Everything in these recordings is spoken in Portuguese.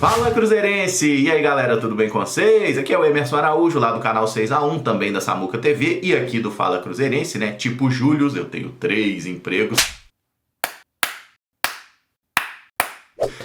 Fala Cruzeirense! E aí galera, tudo bem com vocês? Aqui é o Emerson Araújo, lá do canal 6x1, também da Samuca TV e aqui do Fala Cruzeirense, né? Tipo Július, eu tenho 3 empregos.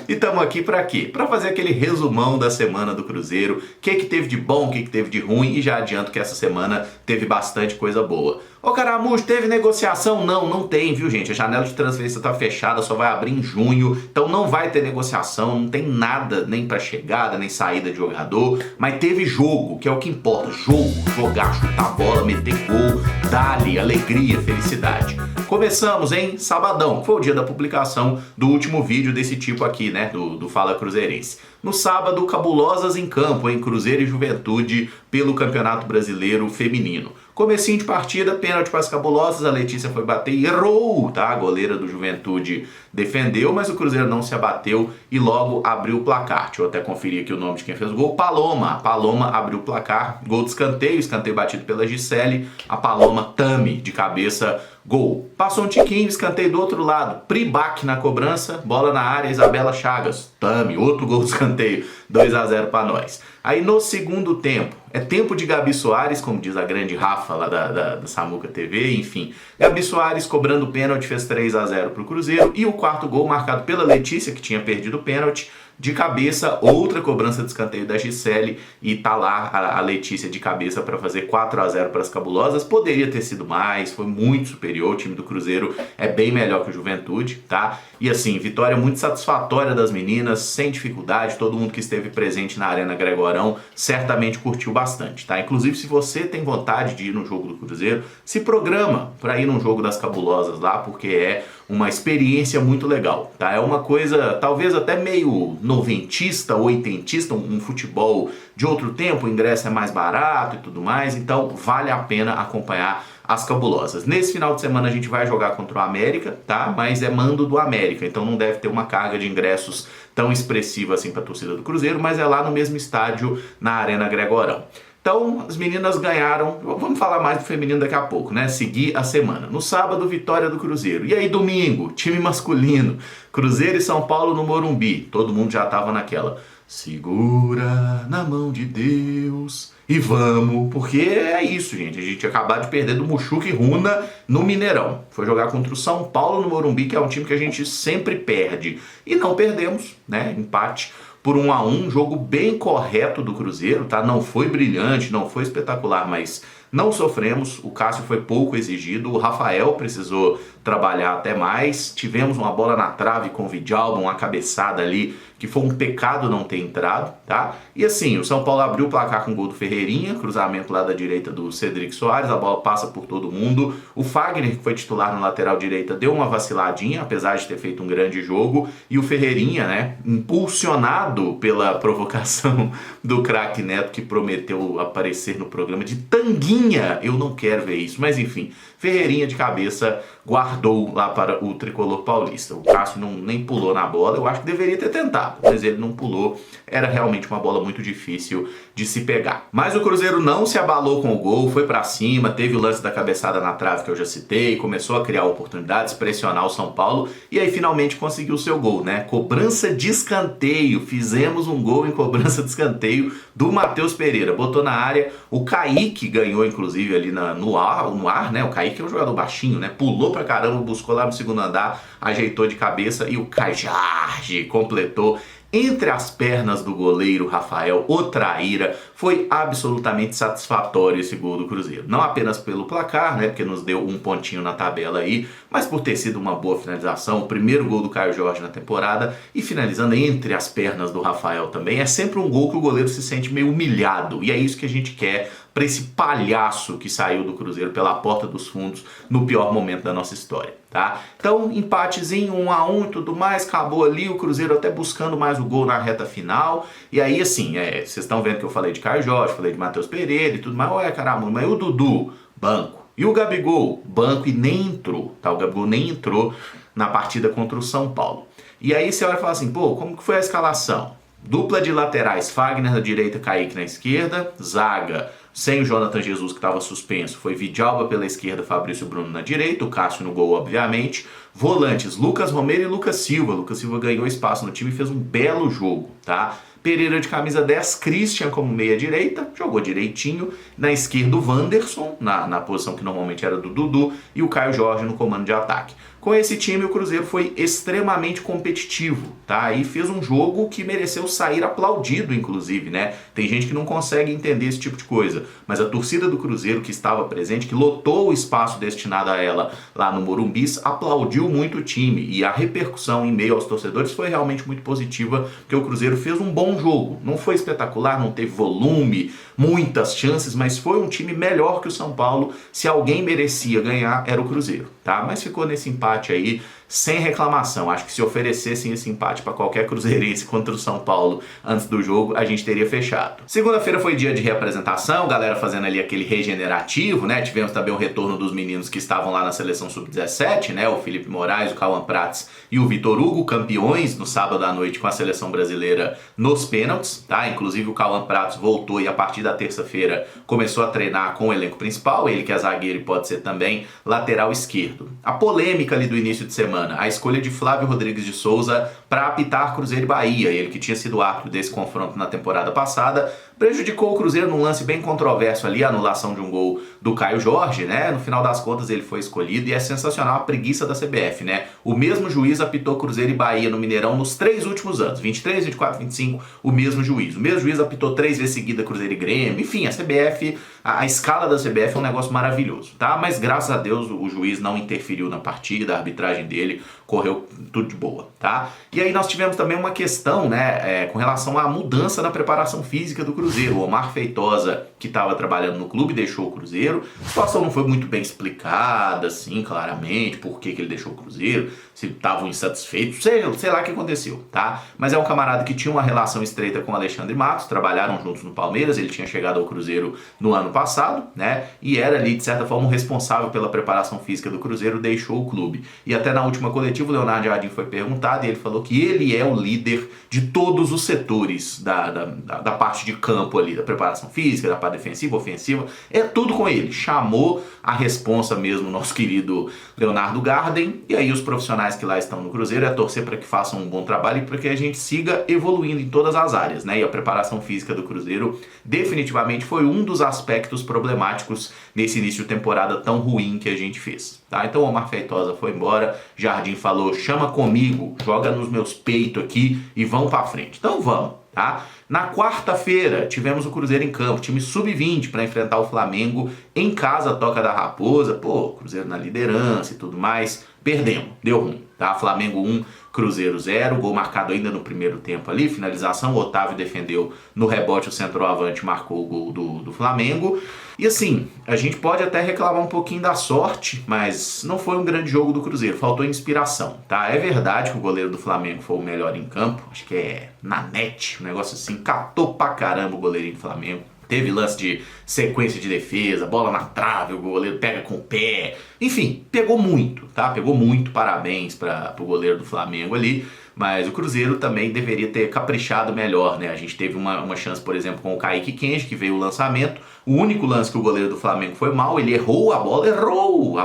E estamos aqui para quê? Para fazer aquele resumão da semana do Cruzeiro, o que teve de bom, o que teve de ruim, e já adianto que essa semana teve bastante coisa boa. Ô Caramujo, teve negociação? Não tem, viu gente? A janela de transferência tá fechada, só vai abrir em junho, então não vai ter negociação, não tem nada nem para chegada, nem saída de jogador, mas teve jogo, que é o que importa, jogar, chutar bola, meter gol, dali, alegria, felicidade. Começamos em sabadão, que foi o dia da publicação do último vídeo desse tipo aqui, né, do Fala Cruzeirense. No sábado, cabulosas em campo, em Cruzeiro e Juventude, pelo Campeonato Brasileiro Feminino. Comecinho de partida, pênalti para as cabulosas, a Letícia foi bater e errou, tá? A goleira do Juventude defendeu, mas o Cruzeiro não se abateu e logo abriu o placar. Deixa eu até conferir aqui o nome de quem fez o gol. Paloma. A Paloma abriu o placar, gol de escanteio batido pela Gisele. A Paloma, Tami, de cabeça, gol. Passou um tiquinho, escanteio do outro lado. Pribac na cobrança, bola na área, Isabela Chagas. Tami, outro gol de escanteio, 2-0 para nós. Aí no segundo tempo, é tempo de Gabi Soares, como diz a grande Rafa lá da Samuca TV, enfim. Gabi Soares cobrando pênalti, fez 3-0 para o Cruzeiro. E o quarto gol marcado pela Letícia, que tinha perdido o pênalti. De cabeça, outra cobrança de escanteio da Gisele, e tá lá a Letícia de cabeça para fazer 4-0 para as cabulosas. Poderia ter sido mais, foi muito superior, o time do Cruzeiro é bem melhor que o Juventude, tá? E assim, vitória muito satisfatória das meninas, sem dificuldade, todo mundo que esteve presente na Arena Gregorão certamente curtiu bastante, tá? Inclusive, se você tem vontade de ir no jogo do Cruzeiro, se programa para ir num jogo das cabulosas lá, porque é uma experiência muito legal, tá? É uma coisa, talvez até meio noventista, oitentista, um futebol de outro tempo, o ingresso é mais barato e tudo mais, então vale a pena acompanhar as cabulosas. Nesse final de semana a gente vai jogar contra o América, tá? Mas é mando do América, então não deve ter uma carga de ingressos tão expressiva assim para a torcida do Cruzeiro, mas é lá no mesmo estádio, na Arena Gregorão. Então, as meninas ganharam, vamos falar mais do feminino daqui a pouco, né? Seguir a semana. No sábado, vitória do Cruzeiro. E aí, domingo, time masculino. Cruzeiro e São Paulo no Morumbi. Todo mundo já tava naquela. Segura na mão de Deus e vamos. Porque é isso, gente. A gente acabou de perder do Muxuca e Runa no Mineirão. Foi jogar contra o São Paulo no Morumbi, que é um time que a gente sempre perde. E não perdemos, né? Empate por 1-1, jogo bem correto do Cruzeiro, tá? Não foi brilhante, não foi espetacular, mas não sofremos. O Cássio foi pouco exigido, o Rafael precisou trabalhar até mais. Tivemos uma bola na trave com o Vidalba, uma cabeçada ali, que foi um pecado não ter entrado, tá? E assim, o São Paulo abriu o placar com o gol do Ferreirinha, cruzamento lá da direita do Cedric Soares, a bola passa por todo mundo. O Fagner, que foi titular na lateral direita, deu uma vaciladinha, apesar de ter feito um grande jogo. E o Ferreirinha, né, impulsionado pela provocação do craque Neto, que prometeu aparecer no programa de tanguinha. Eu não quero ver isso, mas enfim, Ferreirinha de cabeça guardou lá para o tricolor paulista. O Cássio nem pulou na bola, eu acho que deveria ter tentado, mas ele não pulou. Era realmente uma bola muito difícil de se pegar. Mas o Cruzeiro não se abalou com o gol, foi para cima, teve o lance da cabeçada na trave que eu já citei, começou a criar oportunidades, pressionar o São Paulo e aí finalmente conseguiu o seu gol, né? Cobrança de escanteio, fizemos um gol em cobrança de escanteio do Matheus Pereira, botou na área, o Kaique ganhou inclusive ali no ar, né? O Kaique é um jogador baixinho, né? Pulou pra caramba, buscou lá no segundo andar, ajeitou de cabeça e o Kai Jarge completou entre as pernas do goleiro Rafael, o traíra. Foi absolutamente satisfatório esse gol do Cruzeiro. Não apenas pelo placar, né, porque nos deu um pontinho na tabela aí, mas por ter sido uma boa finalização, o primeiro gol do Caio Jorge na temporada, e finalizando entre as pernas do Rafael também. É sempre um gol que o goleiro se sente meio humilhado, e é isso que a gente quer para esse palhaço que saiu do Cruzeiro pela porta dos fundos no pior momento da nossa história, tá? Então, empatezinho, 1-1 e tudo mais, acabou ali, o Cruzeiro até buscando mais o gol na reta final, e aí assim, vocês estão vendo que eu falei de Caio Jorge, falei de Matheus Pereira e tudo mais, ué, caramba, mas o Dudu, banco. E o Gabigol, banco, e nem entrou, tá? O Gabigol nem entrou na partida contra o São Paulo. E aí você olha e fala assim, pô, como que foi a escalação? Dupla de laterais, Fagner na direita, Kaique na esquerda, zaga sem o Jonathan Jesus, que estava suspenso, foi Vidalba pela esquerda, Fabrício Bruno na direita, o Cássio no gol, obviamente. Volantes, Lucas Romero e Lucas Silva. Lucas Silva ganhou espaço no time e fez um belo jogo, tá? Pereira de camisa 10, Christian como meia direita, jogou direitinho. Na esquerda o Wanderson, na posição que normalmente era do Dudu, e o Caio Jorge no comando de ataque. Com esse time, o Cruzeiro foi extremamente competitivo, tá? E fez um jogo que mereceu sair aplaudido, inclusive, né? Tem gente que não consegue entender esse tipo de coisa, mas a torcida do Cruzeiro que estava presente, que lotou o espaço destinado a ela lá no Morumbi, aplaudiu muito o time, e a repercussão em meio aos torcedores foi realmente muito positiva, porque o Cruzeiro fez um bom jogo. Não foi espetacular, não teve volume, muitas chances, mas foi um time melhor que o São Paulo. Se alguém merecia ganhar, era o Cruzeiro, tá? Mas ficou nesse empate aí sem reclamação. Acho que se oferecessem esse empate para qualquer cruzeirense contra o São Paulo antes do jogo, a gente teria fechado. Segunda-feira foi dia de reapresentação, galera fazendo ali aquele regenerativo, né? Tivemos também o retorno dos meninos que estavam lá na seleção sub-17, né? O Felipe Moraes, o Cauã Prats e o Vitor Hugo, campeões no sábado à noite com a seleção brasileira nos pênaltis, tá? Inclusive o Cauã Prats voltou e a partir da terça-feira começou a treinar com o elenco principal, ele que é zagueiro e pode ser também lateral esquerdo. A polêmica ali do início de semana, a escolha de Flávio Rodrigues de Souza para apitar Cruzeiro e Bahia, ele que tinha sido árbitro desse confronto na temporada passada, prejudicou o Cruzeiro num lance bem controverso ali, a anulação de um gol do Caio Jorge, né? No final das contas ele foi escolhido e é sensacional a preguiça da CBF, né? O mesmo juiz apitou Cruzeiro e Bahia no Mineirão nos 3 últimos anos, 23, 24, 25, o mesmo juiz. O mesmo juiz apitou 3 vezes seguida Cruzeiro e Grêmio, enfim, a CBF, a escala da CBF é um negócio maravilhoso, tá? Mas graças a Deus o juiz não interferiu na partida, a arbitragem dele correu tudo de boa, tá? E aí nós tivemos também uma questão, né, com relação à mudança na preparação física do Cruzeiro. O Omar Feitosa, que estava trabalhando no clube, deixou o Cruzeiro. A situação não foi muito bem explicada, assim, claramente, por que ele deixou o Cruzeiro, se estavam insatisfeitos, sei lá o que aconteceu, tá? Mas é um camarada que tinha uma relação estreita com o Alexandre Matos, trabalharam juntos no Palmeiras, ele tinha chegado ao Cruzeiro no ano passado, né? E era ali, de certa forma, o responsável pela preparação física do Cruzeiro, deixou o clube. E até na última coletiva, o Leonardo Jardim foi perguntado e ele falou que ele é o líder de todos os setores da parte de campo ali, da preparação física, da parte defensiva, ofensiva, é tudo com ele. Chamou a responsa mesmo, nosso querido Leonardo Garden, e aí os profissionais que lá estão no Cruzeiro é torcer para que façam um bom trabalho e para que a gente siga evoluindo em todas as áreas, né? E a preparação física do Cruzeiro definitivamente foi um dos aspectos problemáticos nesse início de temporada tão ruim que a gente fez, tá? Então o Omar Feitosa foi embora, Jardim falou, chama comigo, joga nos meus peitos aqui e vamos pra frente. Então vamos, tá? Na quarta-feira tivemos o Cruzeiro em campo, time sub-20 para enfrentar o Flamengo em casa, Toca da Raposa, pô, Cruzeiro na liderança e tudo mais, perdemos, deu ruim, tá? Flamengo 1, Cruzeiro 0, gol marcado ainda no primeiro tempo ali, finalização, o Otávio defendeu no rebote, o centroavante marcou o gol do Flamengo. E assim, a gente pode até reclamar um pouquinho da sorte, mas não foi um grande jogo do Cruzeiro, faltou inspiração, tá? É verdade que o goleiro do Flamengo foi o melhor em campo, acho que é Nanete, um negócio assim, catou pra caramba o goleirinho do Flamengo. Teve lance de sequência de defesa, bola na trave, o goleiro pega com o pé. Enfim, pegou muito, tá? Pegou muito, parabéns para o goleiro do Flamengo ali. Mas o Cruzeiro também deveria ter caprichado melhor, né? A gente teve uma chance, por exemplo, com o Kaique Kenji, que veio o lançamento. O único lance que o goleiro do Flamengo foi mal, ele errou a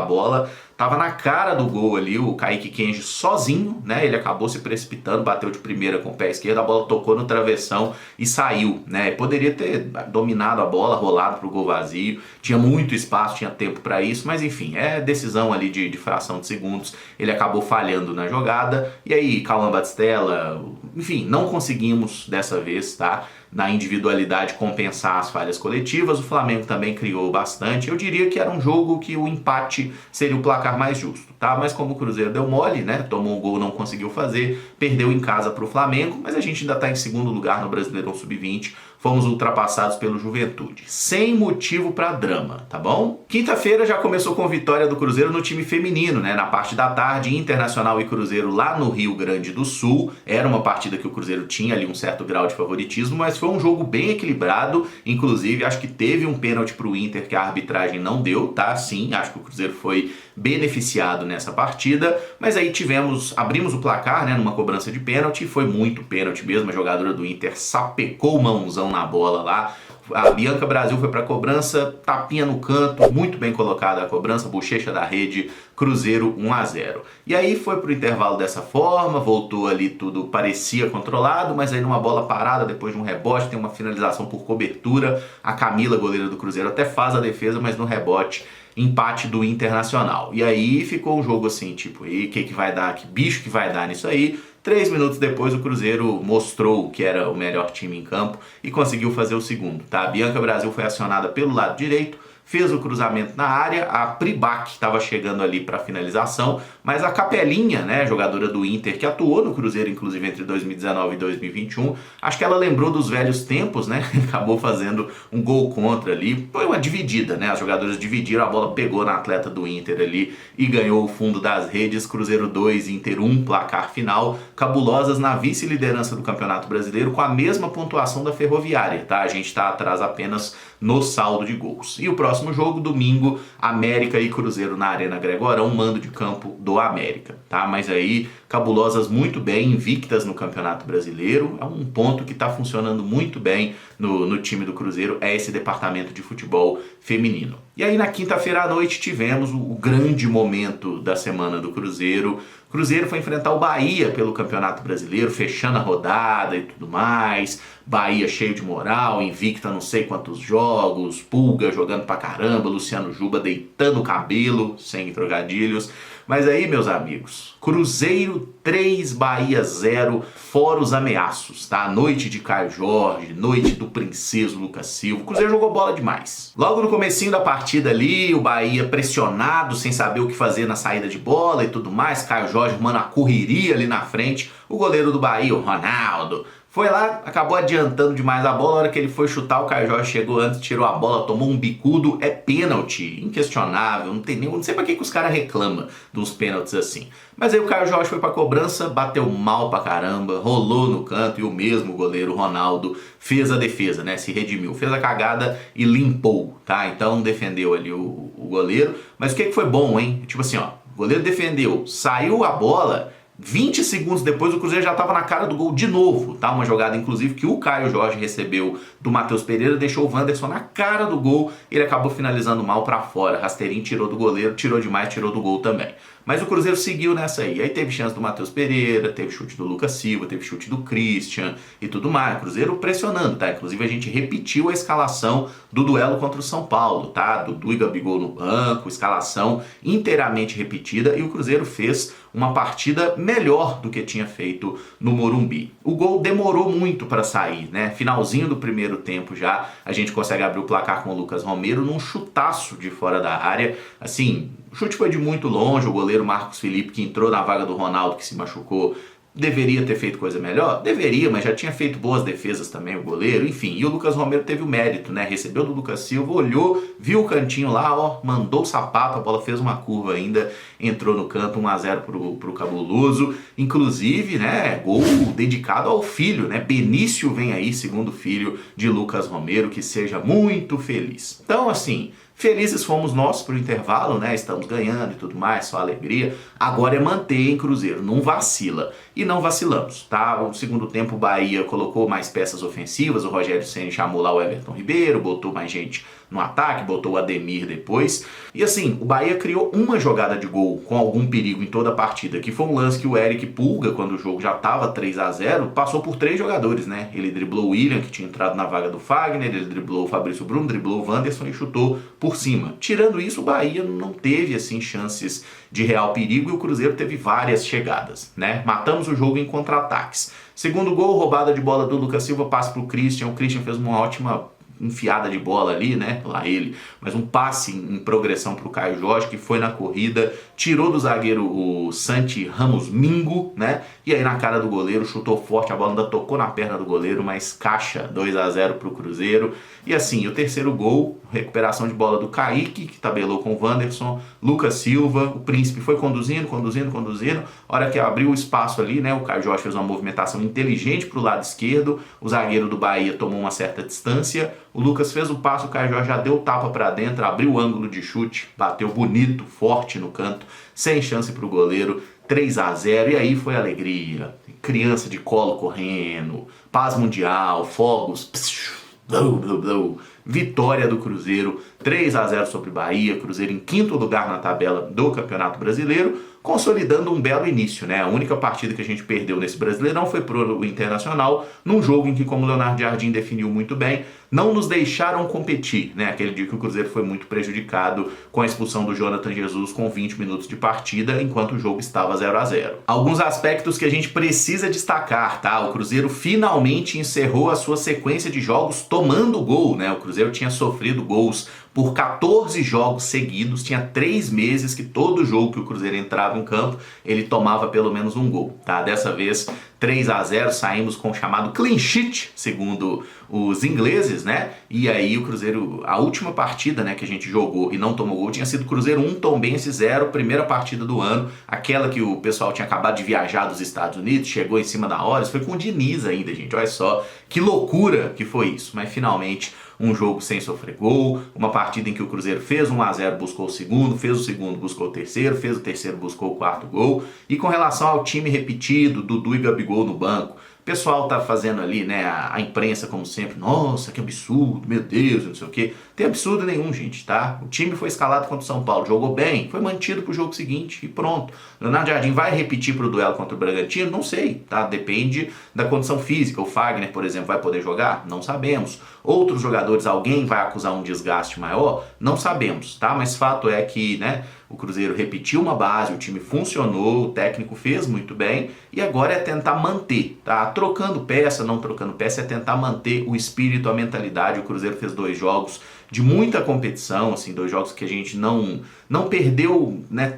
bola, tava na cara do gol ali, o Kaique Kenji sozinho, né? Ele acabou se precipitando, bateu de primeira com o pé esquerdo, a bola tocou no travessão e saiu, né? Poderia ter dominado a bola, rolado pro gol vazio, tinha muito espaço, tinha tempo para isso, mas enfim, é decisão ali de fração de segundos, ele acabou falhando na jogada, e aí Cauã Batistella, enfim, não conseguimos dessa vez, tá? Na individualidade compensar as falhas coletivas, o Flamengo também criou bastante, eu diria que era um jogo que o empate seria o placar mais justo, tá? Mas como o Cruzeiro deu mole, né? Tomou um gol, não conseguiu fazer, perdeu em casa para o Flamengo, mas a gente ainda está em segundo lugar no Brasileirão Sub-20, fomos ultrapassados pelo Juventude. Sem motivo para drama, tá bom? Quinta-feira já começou com vitória do Cruzeiro no time feminino, né? Na parte da tarde, Internacional e Cruzeiro lá no Rio Grande do Sul. Era uma partida que o Cruzeiro tinha ali um certo grau de favoritismo, mas foi um jogo bem equilibrado. Inclusive, acho que teve um pênalti pro Inter que a arbitragem não deu, tá? Sim, acho que o Cruzeiro foi beneficiado nessa partida, mas aí abrimos o placar, né, numa cobrança de pênalti, foi muito pênalti mesmo, a jogadora do Inter sapecou o mãozão na bola lá, A Bianca Brasil foi para a cobrança, tapinha no canto, muito bem colocada a cobrança, bochecha da rede, Cruzeiro 1-0. E aí foi pro intervalo dessa forma, voltou ali tudo, parecia controlado, mas aí numa bola parada, depois de um rebote, tem uma finalização por cobertura, a Camila, goleira do Cruzeiro, até faz a defesa, mas no rebote, empate do Internacional. E aí ficou um jogo assim, tipo, e o que vai dar, que bicho que vai dar nisso aí? 3 minutos depois o Cruzeiro mostrou que era o melhor time em campo e conseguiu fazer o segundo, tá? A Bianca Brasil foi acionada pelo lado direito, fez o cruzamento na área, a Pribac estava chegando ali para finalização, mas a Capelinha, né, jogadora do Inter, que atuou no Cruzeiro inclusive entre 2019 e 2021, acho que ela lembrou dos velhos tempos, né, acabou fazendo um gol contra ali, foi uma dividida, né, as jogadoras dividiram, a bola pegou na atleta do Inter ali e ganhou o fundo das redes, Cruzeiro 2, Inter 1, placar final, cabulosas na vice-liderança do Campeonato Brasileiro com a mesma pontuação da Ferroviária, tá, a gente está atrás apenas no saldo de gols. E o próximo jogo, domingo, América e Cruzeiro na Arena Gregorão, mando de campo do América, tá? Mas aí, cabulosas muito bem, invictas no Campeonato Brasileiro, é um ponto que está funcionando muito bem no time do Cruzeiro, é esse departamento de futebol feminino. E aí na quinta-feira à noite tivemos o grande momento da semana do Cruzeiro. O Cruzeiro foi enfrentar o Bahia pelo Campeonato Brasileiro, fechando a rodada e tudo mais. Bahia cheio de moral, invicta não sei quantos jogos, Pulga jogando pra caramba, Luciano Juba deitando o cabelo, sem trocadilhos. Mas aí, meus amigos, Cruzeiro 3, Bahia 0, fora os ameaços, tá? Noite de Caio Jorge, noite do princeso Lucas Silva. O Cruzeiro jogou bola demais. Logo no comecinho da partida ali, o Bahia pressionado, sem saber o que fazer na saída de bola e tudo mais. Caio Jorge, mano, a correria ali na frente. O goleiro do Bahia, o Ronaldo, foi lá, acabou adiantando demais a bola. Na hora que ele foi chutar, o Caio Jorge chegou antes, tirou a bola, tomou um bicudo. É pênalti, inquestionável. Não sei pra que os caras reclamam dos pênaltis assim. Mas aí o Caio Jorge foi pra cobrança, bateu mal pra caramba, rolou no canto e o mesmo goleiro Ronaldo fez a defesa, né? Se redimiu, fez a cagada e limpou, tá? Então defendeu ali o goleiro. Mas o que foi bom, hein? Tipo assim, ó, o goleiro defendeu, saiu a bola. 20 segundos depois o Cruzeiro já estava na cara do gol de novo, tá? Uma jogada inclusive que o Caio Jorge recebeu do Matheus Pereira, deixou o Wanderson na cara do gol, ele acabou finalizando mal para fora, rasteirinho tirou do goleiro, tirou demais, tirou do gol também. Mas o Cruzeiro seguiu nessa aí teve chance do Matheus Pereira, teve chute do Lucas Silva, teve chute do Christian e tudo mais. O Cruzeiro pressionando, tá? Inclusive a gente repetiu a escalação do duelo contra o São Paulo, tá? Dudu e Gabigol no banco, escalação inteiramente repetida e o Cruzeiro fez uma partida melhor do que tinha feito no Morumbi. O gol demorou muito para sair, né? Finalzinho do primeiro tempo já, a gente consegue abrir o placar com o Lucas Romero num chutaço de fora da área. Assim, o chute foi de muito longe, o goleiro Marcos Felipe, que entrou na vaga do Ronaldo, que se machucou, deveria ter feito coisa melhor? Deveria, mas já tinha feito boas defesas também o goleiro, enfim. E o Lucas Romero teve o mérito, né? Recebeu do Lucas Silva, olhou, viu o cantinho lá, ó, mandou o sapato, a bola fez uma curva ainda, entrou no canto, 1-0 pro Cabuloso. Inclusive, né, gol dedicado ao filho, né? Benício vem aí, segundo filho de Lucas Romero, que seja muito feliz. Então, assim, felizes fomos nós pro intervalo, né? Estamos ganhando e tudo mais, só alegria. Agora é manter, em Cruzeiro, não vacila. E não vacilamos, tá? No segundo tempo o Bahia colocou mais peças ofensivas, o Rogério Ceni chamou lá o Everton Ribeiro, botou mais gente no ataque, botou o Ademir depois. E assim, o Bahia criou uma jogada de gol com algum perigo em toda a partida, que foi um lance que o Eric Pulga, quando o jogo já estava 3-0, passou por 3 jogadores, né? Ele driblou o William, que tinha entrado na vaga do Fagner, ele driblou o Fabrício Bruno, driblou o Wanderson e chutou por cima. Tirando isso, o Bahia não teve, assim, chances de real perigo e o Cruzeiro teve várias chegadas, né? Matamos o jogo em contra-ataques. Segundo gol, roubada de bola do Lucas Silva, passe pro Christian. O Christian fez uma ótima enfiada de bola ali, né? Lá ele. Mas um passe em progressão pro Caio Jorge, que foi na corrida, tirou do zagueiro o Santi Ramos Mingo, né? E aí na cara do goleiro, chutou forte, a bola ainda tocou na perna do goleiro, mas caixa 2-0 pro Cruzeiro. E assim, o terceiro gol, recuperação de bola do Kaique, que tabelou com o Wanderson, Lucas Silva, o Príncipe foi conduzindo. A hora que abriu o espaço ali, né? O Caio Jorge fez uma movimentação inteligente pro lado esquerdo, o zagueiro do Bahia tomou uma certa distância, o Lucas fez o passo, o Caio Jorge já deu tapa para dentro, abriu o ângulo de chute, bateu bonito, forte no canto, sem chance pro goleiro, 3-0, e aí foi alegria, criança de colo correndo, paz mundial, fogos, Vitória do Cruzeiro, 3-0 sobre Bahia, Cruzeiro em quinto lugar na tabela do Campeonato Brasileiro, consolidando um belo início, né? A única partida que a gente perdeu nesse Brasileirão foi pro Internacional, num jogo em que, como o Leonardo Jardim definiu muito bem, não nos deixaram competir, né? Aquele dia que o Cruzeiro foi muito prejudicado com a expulsão do Jonathan Jesus com 20 minutos de partida, enquanto o jogo estava 0-0. Alguns aspectos que a gente precisa destacar, tá? O Cruzeiro finalmente encerrou a sua sequência de jogos tomando gol, né? O Cruzeiro tinha sofrido gols por 14 jogos seguidos, tinha 3 meses que todo jogo que o Cruzeiro entrava em campo, ele tomava pelo menos um gol, tá? Dessa vez, 3-0, saímos com o chamado clean sheet, segundo os ingleses, né? E aí o Cruzeiro, a última partida, né, que a gente jogou e não tomou gol, tinha sido Cruzeiro 1, Tombense 0, primeira partida do ano, aquela que o pessoal tinha acabado de viajar dos Estados Unidos, chegou em cima da hora, isso foi com o Diniz ainda, gente, olha só que loucura que foi isso, mas finalmente um jogo sem sofrer gol, uma partida em que o Cruzeiro fez 1-0, buscou o segundo, fez o segundo, buscou o terceiro, fez o terceiro, buscou o quarto gol. E com relação ao time repetido, Dudu e Gabigol no banco, o pessoal tá fazendo ali, né, a imprensa como sempre, nossa, que absurdo, meu Deus, não sei o quê. Tem absurdo nenhum, gente, tá? O time foi escalado contra o São Paulo, jogou bem, foi mantido pro jogo seguinte e pronto. Leonardo Jardim vai repetir pro duelo contra o Bragantino? Não sei, tá? Depende da condição física. O Fagner, por exemplo, vai poder jogar? Não sabemos. Outros jogadores, alguém vai acusar um desgaste maior? Não sabemos, tá? Mas fato é que, né, o Cruzeiro repetiu uma base, o time funcionou, o técnico fez muito bem e agora é tentar manter, tá? Trocando peça, não trocando peça, é tentar manter o espírito, a mentalidade. O Cruzeiro fez 2 jogos de muita competição, assim, 2 jogos que a gente não perdeu, né,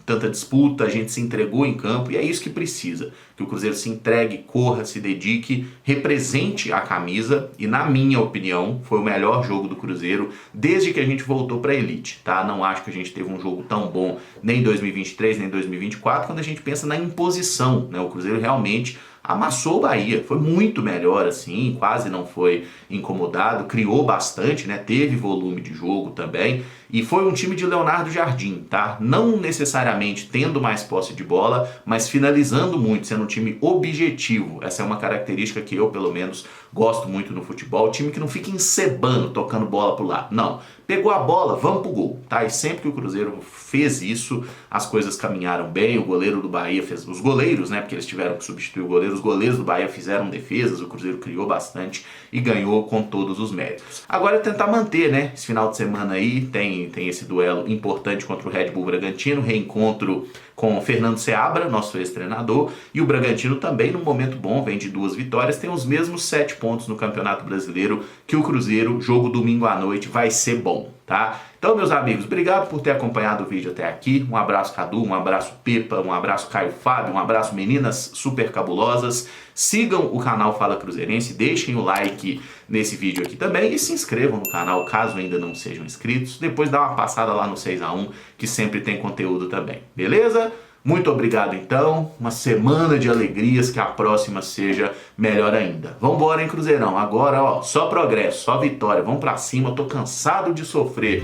tanta disputa, a gente se entregou em campo e é isso que precisa, que o Cruzeiro se entregue, corra, se dedique, represente a camisa e, na minha opinião, foi o melhor jogo do Cruzeiro desde que a gente voltou para a elite, tá? Não acho que a gente teve um jogo tão bom nem em 2023, nem em 2024, quando a gente pensa na imposição, né? O Cruzeiro realmente amassou o Bahia, foi muito melhor assim, quase não foi incomodado, criou bastante, né? Teve volume de jogo também e foi um time de Leonardo Jardim, tá? Não necessariamente tendo mais posse de bola, mas finalizando muito, sendo um time objetivo. Essa é uma característica que eu, pelo menos, gosto muito no futebol, time que não fica encebando, tocando bola pro lado, não. Pegou a bola, vamos pro gol, tá? E sempre que o Cruzeiro fez isso, as coisas caminharam bem, o goleiro do Bahia fez... Os goleiros, né? Porque eles tiveram que substituir o goleiro, os goleiros do Bahia fizeram defesas, o Cruzeiro criou bastante e ganhou com todos os méritos. Agora é tentar manter, né? Esse final de semana aí tem esse duelo importante contra o Red Bull Bragantino, reencontro com o Fernando Seabra, nosso ex-treinador, e o Bragantino também num momento bom, vem de 2 vitórias, tem os mesmos 7 pontos no Campeonato Brasileiro que o Cruzeiro, jogo domingo à noite, vai ser bom, tá? Então, meus amigos, obrigado por ter acompanhado o vídeo até aqui, um abraço Cadu, um abraço Pepa, um abraço Caio Fábio, um abraço meninas super cabulosas, sigam o canal Fala Cruzeirense, deixem o like nesse vídeo aqui também e se inscrevam no canal caso ainda não sejam inscritos, depois dá uma passada lá no 6x1 que sempre tem conteúdo também, beleza? Muito obrigado então, uma semana de alegrias, que a próxima seja melhor ainda. Vambora, hein, Cruzeirão, agora ó, só progresso, só vitória, vamos pra cima, eu tô cansado de sofrer.